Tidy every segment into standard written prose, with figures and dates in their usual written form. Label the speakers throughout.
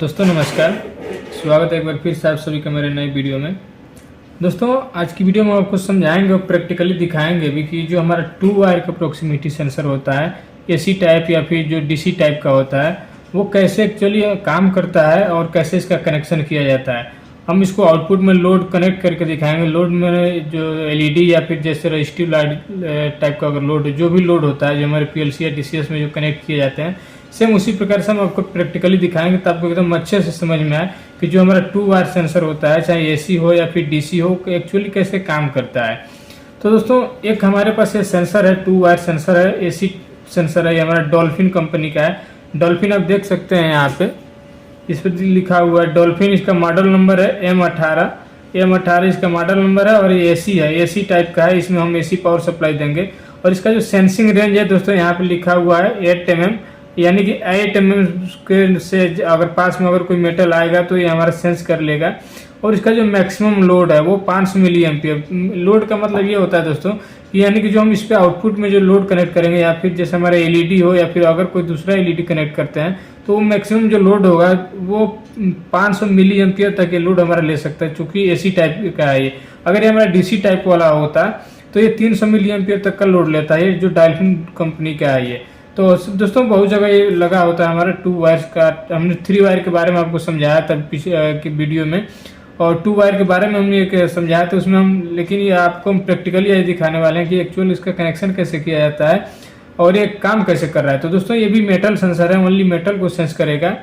Speaker 1: दोस्तों नमस्कार, स्वागत है एक बार फिर से आप सभी का मेरे नए वीडियो में। दोस्तों आज की वीडियो में आपको समझाएंगे और प्रैक्टिकली दिखाएंगे भी कि जो हमारा 2 वायर का प्रोक्सिमिटी सेंसर होता है, एसी टाइप या फिर जो डीसी टाइप का होता है, वो कैसे एक्चुअली काम करता है और कैसे इसका कनेक्शन किया जाता है। हम इसको आउटपुट में लोड कनेक्ट करके दिखाएंगे। लोड में जो एलईडी या फिर जैसे रजिस्टिव लाइट टाइप का अगर लोड, जो भी लोड होता है जो हमारे पीएलसी या डीसीएस में जो कनेक्ट किए जाते हैं, सेम उसी प्रकार से हम आपको प्रैक्टिकली दिखाएंगे, तो आपको एकदम अच्छे से समझ में आए कि जो हमारा 2 वायर सेंसर होता है, चाहे एसी हो या फिर डीसी हो, एक्चुअली कैसे काम करता है। तो दोस्तों एक हमारे पास ये सेंसर है, 2 वायर सेंसर है, एसी सेंसर है, ये हमारा डॉल्फिन कंपनी का है। डॉल्फिन आप देख सकते हैं यहाँ पे, इस पर लिखा हुआ है डॉल्फिन। इसका मॉडल नंबर है M18 इसका मॉडल नंबर है और ये एसी है, एसी टाइप का है। इसमें हम एसी पावर सप्लाई देंगे और इसका जो सेंसिंग रेंज है दोस्तों यहाँ पे लिखा हुआ है 8 mm, यानी कि 8 mm के से अगर पास में अगर कोई मेटल आएगा तो ये हमारा सेंस कर लेगा। और इसका जो मैक्सिमम लोड है वो 500 मिली एम्पियर। लोड का मतलब ये होता है दोस्तों कि यानी कि जो हम इस पे आउटपुट में जो लोड कनेक्ट करेंगे या फिर जैसे हमारा एलईडी हो या फिर अगर कोई दूसरा एलईडी कनेक्ट करते हैं, तो वो मैक्सिमम जो लोड होगा वो 500 मिली एम्पियर तक ये लोड हमारा ले सकता है, चूंकि एसी टाइप का है ये। अगर ये हमारा डीसी टाइप वाला होता तो ये 300 मिली एम्पियर तक का लोड लेता है, जो डॉल्फिन कंपनी का है ये। तो दोस्तों बहुत जगह ये लगा होता है हमारा 2 वायर्स का। हमने 3 वायर के बारे में आपको समझाया था पिछले की वीडियो में, और 2 वायर के बारे में हमने एक समझाया था उसमें हम, लेकिन ये आपको हम प्रैक्टिकली यही दिखाने वाले हैं कि एक्चुअल इसका कनेक्शन कैसे किया जाता है और ये काम कैसे कर रहा है। तो दोस्तों ये भी मेटल सेंसर है, ओनली मेटल को सेंस करेगा।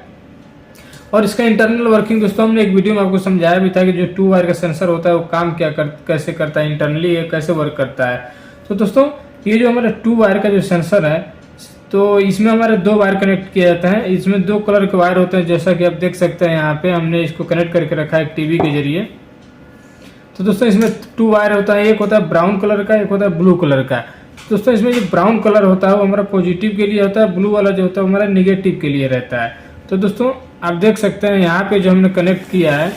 Speaker 1: और इसका इंटरनल वर्किंग दोस्तों हमने एक वीडियो में आपको समझाया भी था कि जो 2 वायर का सेंसर होता है वो काम कैसे करता है, इंटरनली कैसे वर्क करता है। तो दोस्तों ये जो हमारा 2 वायर का जो सेंसर है, तो इसमें हमारे 2 वायर कनेक्ट किया जाता है। इसमें 2 कलर के वायर होते हैं, जैसा कि आप देख सकते हैं यहाँ पे हमने इसको कनेक्ट करके रखा है एक टीवी के जरिए। तो दोस्तों इसमें 2 वायर होता है, एक होता है ब्राउन कलर का, एक होता है ब्लू कलर का। दोस्तों इसमें जो ब्राउन कलर होता है वो हमारा पॉजिटिव के लिए होता है, ब्लू वाला जो होता है हमारा निगेटिव के लिए रहता है। तो दोस्तों आप देख सकते हैं यहाँ पे जो हमने कनेक्ट किया है,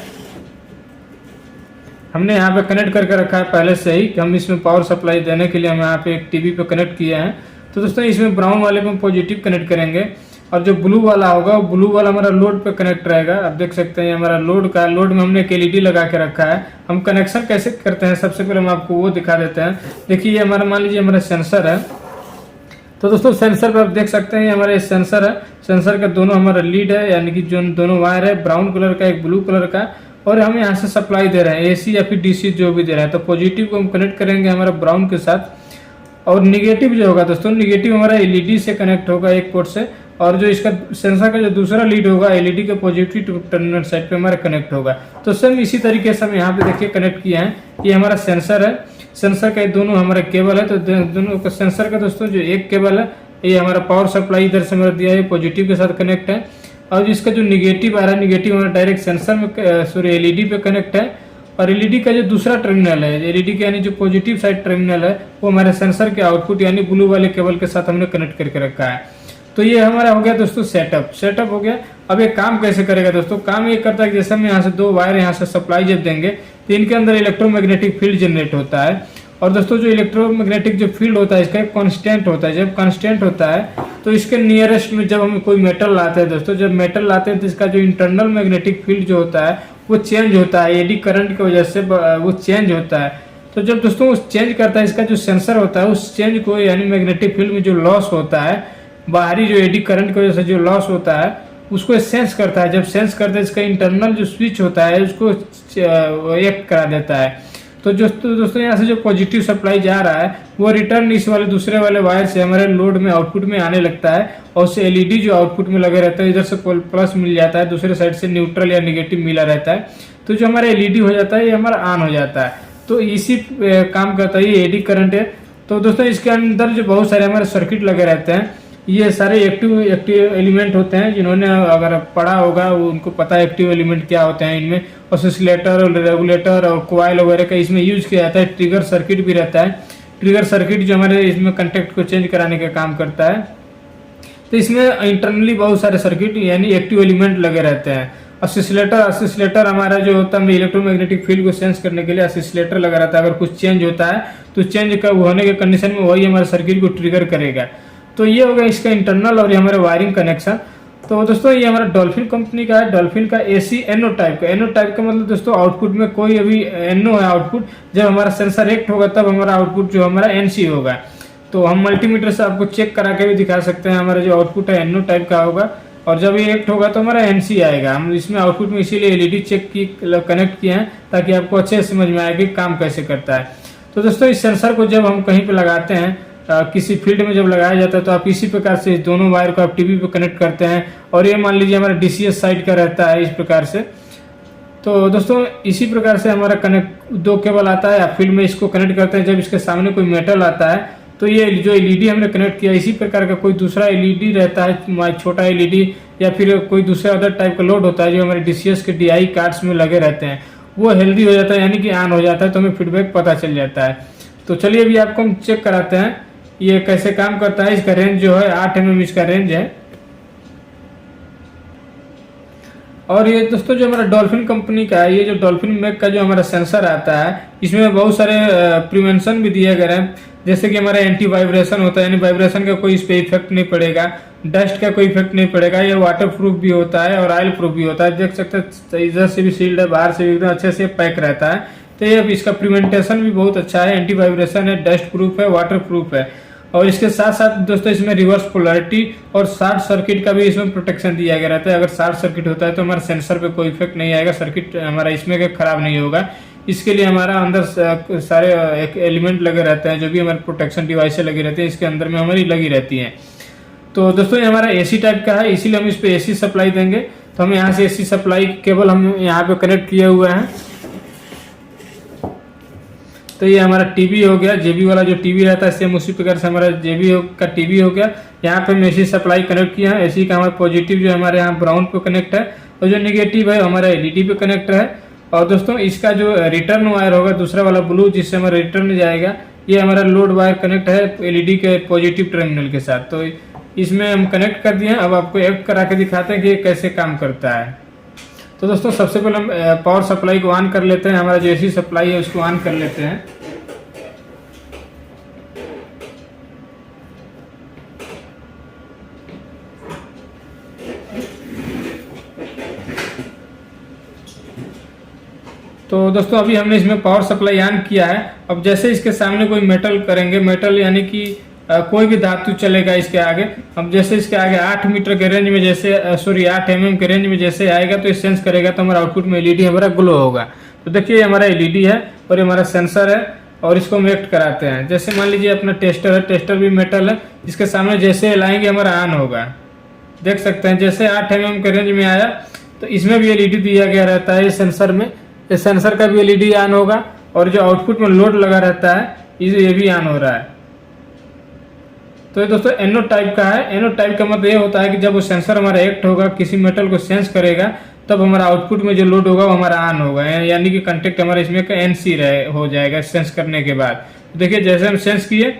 Speaker 1: हमने यहाँ पे कनेक्ट करके रखा है पहले से ही कि हम इसमें पावर सप्लाई देने के लिए हम यहाँ पे एक टीवी पे कनेक्ट किए हैं। तो दोस्तों इसमें ब्राउन वाले में पॉजिटिव कनेक्ट करेंगे और जो ब्लू वाला होगा वो ब्लू वाला हमारा लोड पे कनेक्ट रहेगा। आप देख सकते हैं हमारा लोड का, लोड में हमने एक एलईडी लगा के रखा है। हम कनेक्शन कैसे करते हैं सबसे पहले हम आपको वो दिखा देते हैं। देखिए ये हमारा, मान लीजिए हमारा सेंसर है। तो दोस्तों सेंसर पे आप देख सकते हैं ये हमारा सेंसर है। सेंसर का दोनों हमारा लीड है, यानी कि जो दोनों वायर है, ब्राउन कलर का एक ब्लू कलर का, और हम यहाँ से सप्लाई दे रहे हैं एसी या फिर डीसी जो भी दे रहे हैं। तो पॉजिटिव को हम कनेक्ट करेंगे हमारा ब्राउन के साथ, और निगेटिव जो होगा दोस्तों, निगेटिव हमारा एलईडी से कनेक्ट होगा एक पोर्ट से, और जो इसका सेंसर का जो दूसरा लीड होगा एलईडी के पॉजिटिव टर्मिनल साइड पे हमारा कनेक्ट होगा। तो सेम इसी तरीके से हम यहाँ पे देखिए कनेक्ट किए हैं। ये हमारा सेंसर है, सेंसर का दोनों हमारा केबल है। तो दोनों का सेंसर का दोस्तों जो एक केबल है ये हमारा पावर सप्लाई इधर से हमारा दिया है, पॉजिटिव के साथ कनेक्ट है। और इसका जो निगेटिव आ रहा है, निगेटिव हमारा डायरेक्ट सेंसर में, सॉरी एलईडी पे कनेक्ट है। और एलईडी का जो दूसरा टर्मिनल है, एलईडी का यानी जो पॉजिटिव साइड टर्मिनल है, वो हमारे सेंसर के आउटपुट यानी ब्लू वाले केबल के साथ हमने कनेक्ट करके रखा है। तो ये हमारा हो गया दोस्तों सेटअप हो गया। अब ये काम कैसे करेगा दोस्तों? काम ये करता है कि जैसे हम यहाँ से 2 वायर यहाँ से सप्लाई जब देंगे तो इनके अंदर इलेक्ट्रोमैग्नेटिक फील्ड जनरेट होता है। और दोस्तों जो इलेक्ट्रोमैग्नेटिक जो फील्ड होता है इसका एक कांस्टेंट होता है। जब कांस्टेंट होता है तो इसके नियरेस्ट में जब हम कोई मेटल लाते हैं दोस्तों, जब मेटल लाते हैं तो इसका जो इंटरनल मैग्नेटिक फील्ड जो होता है वो चेंज होता है, एडी करंट की वजह से वो चेंज होता है। तो जब दोस्तों वो चेंज करता है, इसका जो सेंसर होता है उस चेंज को, यानी मैग्नेटिक फील्ड में जो लॉस होता है, बाहरी जो एडी करंट की वजह से जो लॉस होता है, उसको सेंस करता है। जब सेंस करता है इसका इंटरनल जो स्विच होता है उसको एक करा देता है। तो दोस्तों यहाँ से जो पॉजिटिव सप्लाई जा रहा है वो रिटर्न इस वाले दूसरे वाले वायर से हमारे लोड में आउटपुट में आने लगता है, और उससे एलईडी जो आउटपुट में लगे रहता है, इधर से प्लस मिल जाता है, दूसरे साइड से न्यूट्रल या निगेटिव मिला रहता है। तो जो हमारा एलईडी हो जाता है ये हमारा ऑन हो जाता है। तो इसी काम करता है ये एडी करंट है। तो दोस्तों इसके अंदर जो बहुत सारे हमारे सर्किट लगे रहते हैं, ये सारे एक्टिव एलिमेंट होते हैं। जिन्होंने अगर पढ़ा होगा वो उनको पता है एक्टिव एलिमेंट क्या होते हैं। इनमें ऑसिलेटर और रेगुलेटर और कॉइल वगैरह का इसमें यूज किया जाता है। ट्रिगर सर्किट भी रहता है। ट्रिगर सर्किट जो हमारे इसमें कंटेक्ट को चेंज कराने का काम करता है। तो इसमें इंटरनली बहुत सारे सर्किट यानी एक्टिव एलिमेंट लगे रहते हैं। ऑसिलेटर हमारा जो होता है इलेक्ट्रोमैग्नेटिक फील्ड को सेंस करने के लिए ऑसिलेटर लगा रहता है। अगर कुछ चेंज होता है तो चेंज का होने के कंडीशन में वही हमारे सर्किट को ट्रिगर करेगा। तो ये हो गया इसका इंटरनल और ये हमारे वायरिंग कनेक्शन। तो दोस्तों ये हमारा डॉल्फिन कंपनी का है, डॉल्फिन का एसी एनओ टाइप का। एनओ टाइप का मतलब दोस्तों आउटपुट में कोई अभी एनओ है आउटपुट, जब हमारा सेंसर एक्ट होगा तब हमारा आउटपुट जो हमारा एनसी होगा। तो हम मल्टीमीटर से आपको चेक करा के भी दिखा सकते हैं, हमारा जो आउटपुट है एनओ टाइप का होगा, और जब ये एक्ट होगा तो हमारा एनसी आएगा। हम इसमें आउटपुट में इसीलिए एलईडी चेक की कनेक्ट किए हैं ताकि आपको अच्छे से समझ में आए कि काम कैसे करता है। तो दोस्तों इस सेंसर को जब हम कहीं पे लगाते हैं, किसी फील्ड में जब लगाया जाता है, तो आप इसी प्रकार से दोनों वायर को आप टीवी पे कनेक्ट करते हैं, और ये मान लीजिए हमारा डीसीएस साइड का रहता है इस प्रकार से। तो दोस्तों इसी प्रकार से हमारा कनेक्ट दो केबल आता है, आप फील्ड में इसको कनेक्ट करते हैं। जब इसके सामने कोई मेटल आता है तो ये जो एलईडी हमने कनेक्ट किया, इसी प्रकार का कोई दूसरा एलईडी रहता है, छोटा एलईडी या फिर कोई दूसरा अदर टाइप का लोड होता है जो हमारे डीसीएस के डीआई कार्ड्स में लगे रहते हैं, वो हेल्दी हो जाता है, यानी कि ऑन हो जाता है, तो हमें फीडबैक पता चल जाता है। तो चलिए अभी आपको हम चेक कराते हैं ये कैसे काम करता है। इसका रेंज जो है 8 mm इसका रेंज है। और ये दोस्तों जो हमारा डॉल्फिन कंपनी का है, ये जो डॉल्फिन मैक का जो हमारा सेंसर आता है, इसमें बहुत सारे प्रिवेंशन भी दिए गए हैं, जैसे कि हमारा एंटी वाइब्रेशन होता है, यानी वाइब्रेशन का कोई इस पे इफेक्ट नहीं पड़ेगा, डस्ट का कोई इफेक्ट नहीं पड़ेगा। ये वाटर प्रूफ भी होता है और ऑयल प्रूफ भी होता है, देख सकते हैं इधर से भी सील्ड है, बाहर से भी एकदम अच्छे से पैक रहता है। तो ये इसका प्रिवेंटेशन भी बहुत अच्छा है, एंटी वाइब्रेशन है, डस्ट प्रूफ है, वाटर प्रूफ है। और इसके साथ साथ दोस्तों इसमें रिवर्स पोलैरिटी और शॉर्ट सर्किट का भी इसमें प्रोटेक्शन दिया गया रहता है। अगर शॉर्ट सर्किट होता है तो हमारे सेंसर पे कोई इफेक्ट नहीं आएगा, सर्किट हमारा इसमें खराब नहीं होगा। इसके लिए हमारा अंदर सारे एक एलिमेंट लगे रहते हैं, जो भी हमारे प्रोटेक्शन डिवाइसें लगी रहती है इसके अंदर में हमारी लगी रहती हैं। तो दोस्तों ये हमारा एसी टाइप का है, इसीलिए हम इस पे एसी सप्लाई देंगे। तो हम यहाँ से एसी सप्लाई केबल हम यहाँ पे कनेक्ट किए हुए हैं। तो ये हमारा टीवी हो गया, जेबी वाला जो टीवी रहता है, सेम उसी प्रकार से हमारा जेबी का टीवी हो गया। यहाँ पे हम एसी सप्लाई कनेक्ट किया है। एसी का हमारा पॉजिटिव जो हमारे यहाँ ब्राउन पे कनेक्ट है, और जो निगेटिव है हमारा एलईडी पे कनेक्ट है। और दोस्तों इसका जो रिटर्न वायर होगा, दूसरा वाला ब्लू जिससे हमारा रिटर्न जाएगा, ये हमारा लोड वायर कनेक्ट है एलईडी के पॉजिटिव टर्मिनल के साथ। तो इसमें हम कनेक्ट कर दिए हैं। अब आपको एक्ट करा के दिखाते हैं कि ये कैसे काम करता है। तो दोस्तों सबसे पहले हम पावर सप्लाई को ऑन कर लेते हैं, हमारा जो एसी सप्लाई है उसको ऑन कर लेते हैं। तो दोस्तों अभी हमने इसमें पावर सप्लाई ऑन किया है। अब जैसे इसके सामने कोई मेटल करेंगे, मेटल यानी कि कोई भी धातु चलेगा इसके आगे, अब जैसे इसके आगे 8 मीटर के रेंज में जैसे 8 mm के रेंज में जैसे आएगा तो ये सेंस करेगा, तो हमारा आउटपुट में एलईडी हमारा ग्लो होगा। तो देखिए हमारा एलईडी है और ये हमारा सेंसर है, और इसको हम एक्ट कराते हैं। जैसे मान लीजिए अपना टेस्टर है, टेस्टर भी मेटल है, इसके सामने जैसे लाएंगे हमारा ऑन होगा। देख सकते हैं जैसे 8 mm के रेंज में आया तो इसमें भी एलईडी दिया गया रहता है। इस सेंसर में, इस सेंसर का भी एलईडी ऑन होगा, और जो आउटपुट में लोड लगा रहता है ये भी ऑन हो रहा है। तो ये दोस्तों एनओ टाइप का है। एनओ टाइप का मतलब ये होता है कि जब वो सेंसर हमारा एक्ट होगा, किसी मेटल को सेंस करेगा, तब हमारा आउटपुट में जो लोड होगा वो हमारा ऑन होगा, यानी कि कंटेक्ट हमारा इसमें का एनसी हो जाएगा सेंस करने के बाद। तो देखिए जैसे हम सेंस किए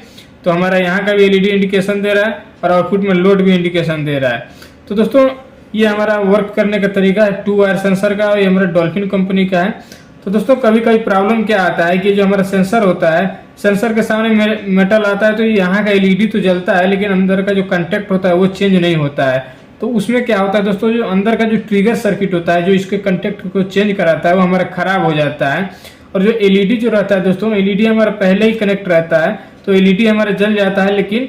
Speaker 1: तो हमारा यहाँ का भी एलईडी इंडिकेशन दे रहा है और आउटपुट में लोड भी इंडिकेशन दे रहा है। तो दोस्तों ये हमारा वर्क करने का तरीका है 2 वायर सेंसर का, और ये हमारा डॉल्फिन कंपनी का है। तो दोस्तों कभी कभी प्रॉब्लम क्या आता है कि जो हमारा सेंसर होता है, सेंसर के सामने मेटल आता है तो यहाँ का एलईडी तो जलता है, लेकिन अंदर का जो कंटेक्ट होता है वो चेंज नहीं होता है। तो उसमें क्या होता है दोस्तों, जो अंदर का जो ट्रिगर सर्किट होता है, जो इसके कंटेक्ट को चेंज कराता है, वो हमारा खराब हो जाता है। और जो एलईडी जो रहता है दोस्तों, एलईडी हमारा पहले ही कनेक्ट रहता है, तो एलईडी हमारा जल जाता है, लेकिन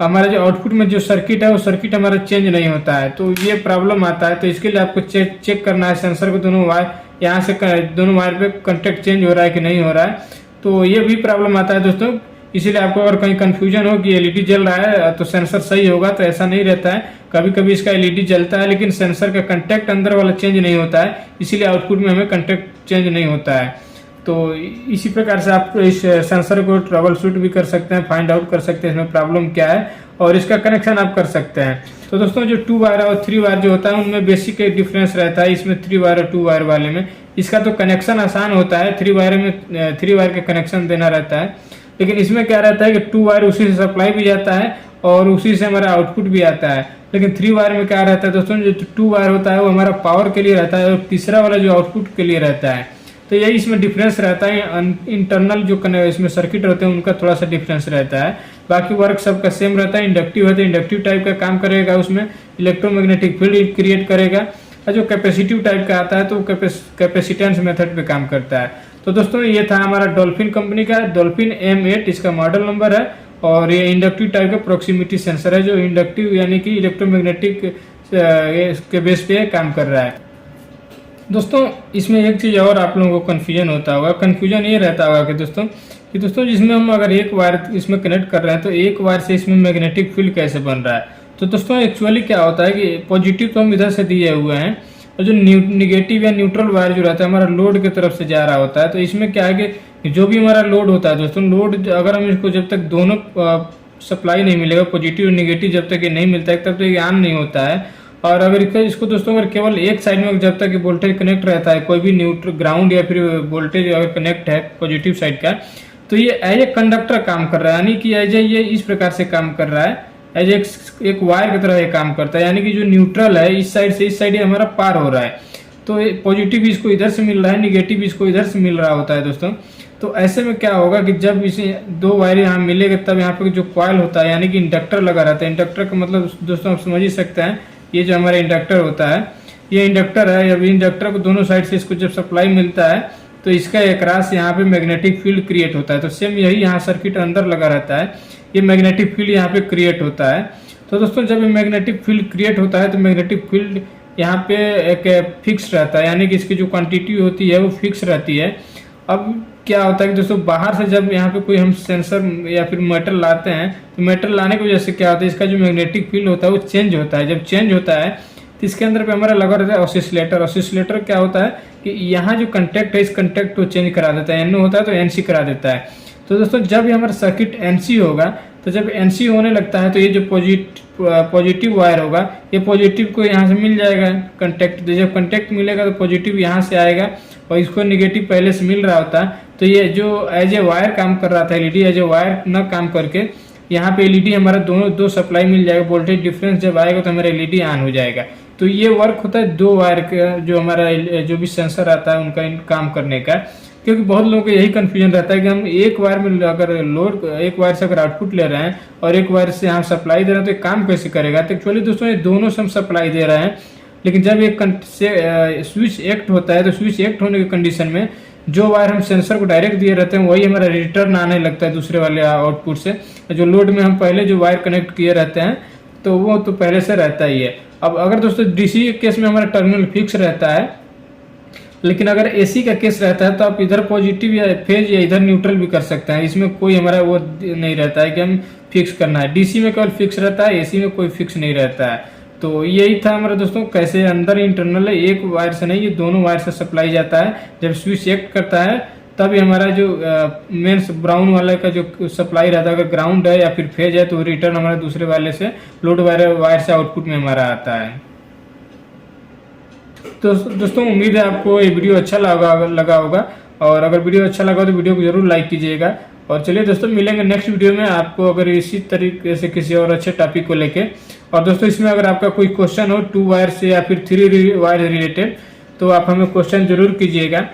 Speaker 1: हमारा जो आउटपुट में जो सर्किट है वो सर्किट हमारा चेंज नहीं होता है। तो ये प्रॉब्लम आता है। तो इसके लिए आपको चेक करना है सेंसर को, दोनों वायर यहाँ से दोनों वायर पे कंटेक्ट चेंज हो रहा है कि नहीं हो रहा है। तो ये भी प्रॉब्लम आता है दोस्तों। इसीलिए आपको अगर कहीं कंफ्यूजन हो कि एलईडी जल रहा है तो सेंसर सही होगा, तो ऐसा नहीं रहता है। कभी कभी इसका एलईडी जलता है, लेकिन सेंसर का कंटेक्ट अंदर वाला चेंज नहीं होता है, इसीलिए आउटपुट में हमें कंटेक्ट चेंज नहीं होता है। तो इसी प्रकार से आप इस सेंसर को ट्रबल शूट भी कर सकते हैं, फाइंड आउट कर सकते हैं इसमें प्रॉब्लम क्या है, और इसका कनेक्शन आप कर सकते हैं। तो दोस्तों जो 2 वायर और 3 वायर जो होता है उनमें बेसिक एक डिफरेंस रहता है। इसमें 3 वायर और 2 वायर वाले में इसका तो कनेक्शन आसान होता है, 3 वायर में 3 वायर का कनेक्शन देना रहता है। लेकिन इसमें क्या रहता है कि 2 वायर उसी से सप्लाई भी जाता है और उसी से हमारा आउटपुट भी आता है। लेकिन 3 वायर में क्या रहता है दोस्तों, जो 2 वायर होता है वो हमारा पावर के लिए रहता है, और तीसरा वाला जो आउटपुट के लिए रहता है। तो यही इसमें डिफरेंस रहता है। इंटरनल जो इसमें सर्किट रहते हैं उनका थोड़ा सा डिफरेंस रहता है, बाकी वर्क सबका सेम रहता है। इंडक्टिव है तो इंडक्टिव टाइप का काम करेगा, उसमें इलेक्ट्रोमैग्नेटिक फील्ड क्रिएट करेगा। और जो कैपेसिटिव टाइप का आता है तो कैपेसिटेंस मेथड पे काम करता है। तो दोस्तों ये था हमारा डॉल्फिन कंपनी का डॉल्फिन M8, इसका मॉडल नंबर है। और ये इंडक्टिव टाइप का प्रोक्सीमिटी सेंसर है, जो इंडक्टिव यानी कि इलेक्ट्रोमैग्नेटिक के बेस पे काम कर रहा है। दोस्तों इसमें एक चीज़ और आप लोगों को कन्फ्यूजन होता होगा, कन्फ्यूजन ये रहता होगा कि दोस्तों जिसमें हम अगर एक वायर इसमें कनेक्ट कर रहे हैं तो एक वायर से इसमें मैग्नेटिक फील्ड कैसे बन रहा है। तो दोस्तों एक्चुअली क्या होता है कि पॉजिटिव तो हम इधर से दिए हुए हैं, और जो निगेटिव या न्यूट्रल वायर जो रहता है हमारा लोड की तरफ से जा रहा होता है। तो इसमें क्या है कि जो भी हमारा लोड होता है दोस्तों, लोड अगर हम इसको जब तक दोनों सप्लाई नहीं मिलेगा, पॉजिटिव और निगेटिव जब तक ये नहीं मिलता है तब तक ये ऑन नहीं होता है। और अगर इसको दोस्तों अगर केवल एक साइड में जब तक वोल्टेज कनेक्ट रहता है, कोई भी न्यूट्रल ग्राउंड या फिर वोल्टेज अगर कनेक्ट है पॉजिटिव साइड का, तो ये एज ए कंडक्टर काम कर रहा है, यानी कि एज ए ये इस प्रकार से काम कर रहा है, एज एक वायर की तरह ये काम करता है। यानी कि जो न्यूट्रल है इस साइड से इस साइड हमारा पार हो रहा है, तो पॉजिटिव इसको इधर से मिल रहा है, निगेटिव इसको इधर से मिल रहा होता है दोस्तों। तो ऐसे में क्या होगा कि जब इसे दो वायर यहाँ मिलेगा तब यहाँ पे जो कॉइल होता है यानी कि इंडक्टर लगा रहता है। इंडक्टर का मतलब दोस्तों आप समझ ही सकते हैं, ये जो हमारा इंडक्टर होता है ये इंडक्टर है। अब इंडक्टर को दोनों साइड से इसको जब सप्लाई मिलता है तो इसका एकरास यहाँ पे मैग्नेटिक फील्ड क्रिएट होता है। तो सेम यही यहाँ सर्किट अंदर लगा रहता है, ये मैग्नेटिक फील्ड यहाँ पे क्रिएट होता है। तो दोस्तों जब ये मैग्नेटिक फील्ड क्रिएट होता है तो मैग्नेटिक फील्ड यहाँ पे एक फिक्स रहता है, यानी कि इसकी जो क्वांटिटी होती है वो फिक्स रहती है। अब क्या होता है कि दोस्तों बाहर से जब यहाँ पे कोई हम सेंसर या फिर मेटल लाते हैं तो मेटल लाने की वजह से क्या होता है, इसका जो मैग्नेटिक फील्ड होता है वो चेंज होता है। जब चेंज होता है तो इसके अंदर पे हमारा लगा रहता है ऑसिलेटर। ऑसिलेटर क्या होता है कि यहाँ जो कंटेक्ट है इस कंटेक्ट को चेंज करा देता है, NO होता है तो NC करा देता है। तो दोस्तों जब ये हमारा सर्किट NC होगा, तो जब NC होने लगता है तो ये जो पॉजिटिव वायर होगा ये पॉजिटिव को यहाँ से मिल जाएगा कंटेक्ट। जब कंटेक्ट मिलेगा तो पॉजिटिव यहाँ से आएगा और इसको निगेटिव पहले से मिल रहा होता है। तो ये जो एज ए वायर काम कर रहा था LED, एज ए वायर न काम करके यहाँ पे LED हमारा दो सप्लाई मिल जाएगा। वोल्टेज डिफरेंस जब आएगा तो हमारा LED ऑन हो जाएगा। तो ये वर्क होता है दो वायर का, जो हमारा जो भी सेंसर आता है उनका काम करने का। क्योंकि बहुत लोगों को यही कंफ्यूजन रहता है कि हम एक वायर में अगर लोड, एक वायर से अगर आउटपुट ले रहे हैं और एक वायर से हम सप्लाई दे रहे हैं तो ये काम कैसे करेगा। तो एक्चुअली दोस्तों ये दोनों से हम सप्लाई दे रहे हैं, लेकिन जब एक स्विच एक्ट होता है तो स्विच एक्ट होने की कंडीशन में जो वायर हम सेंसर को डायरेक्ट दिए रहते हैं वही हमारा रिटर्न आने लगता है दूसरे वाले आउटपुट से। जो लोड में हम पहले जो वायर कनेक्ट किए रहते हैं तो वो तो पहले से रहता ही है। अब अगर दोस्तों DC के केस में हमारा टर्मिनल फिक्स रहता है, लेकिन अगर AC का केस रहता है तो आप इधर पॉजिटिव या फेज या इधर न्यूट्रल भी कर सकते हैं। इसमें कोई हमारा वो नहीं रहता है कि हम फिक्स करना है। DC में केवल फिक्स रहता है, AC में कोई फिक्स नहीं रहता है। तो यही था हमारा दोस्तों, कैसे अंदर इंटरनल है, एक वायर से नहीं ये दोनों वायर से सप्लाई जाता है। जब स्विच एक्ट करता है तभी हमारा जो मेन्स ब्राउन वाले का जो सप्लाई रहता है, अगर ग्राउंड है या फिर फेज है तो रिटर्न हमारे दूसरे वाले से लोड वायर से आउटपुट में हमारा आता है। तो दोस्तों उम्मीद है आपको ये वीडियो अच्छा लगा होगा, और अगर वीडियो अच्छा लगा तो वीडियो को जरूर लाइक कीजिएगा। और चलिए दोस्तों मिलेंगे नेक्स्ट वीडियो में आपको अगर इसी तरीके से किसी और अच्छे टॉपिक को लेके। और दोस्तों इसमें अगर आपका कोई क्वेश्चन हो 2 वायर से या फिर 3 वायर रिलेटेड तो आप हमें क्वेश्चन जरूर कीजिएगा।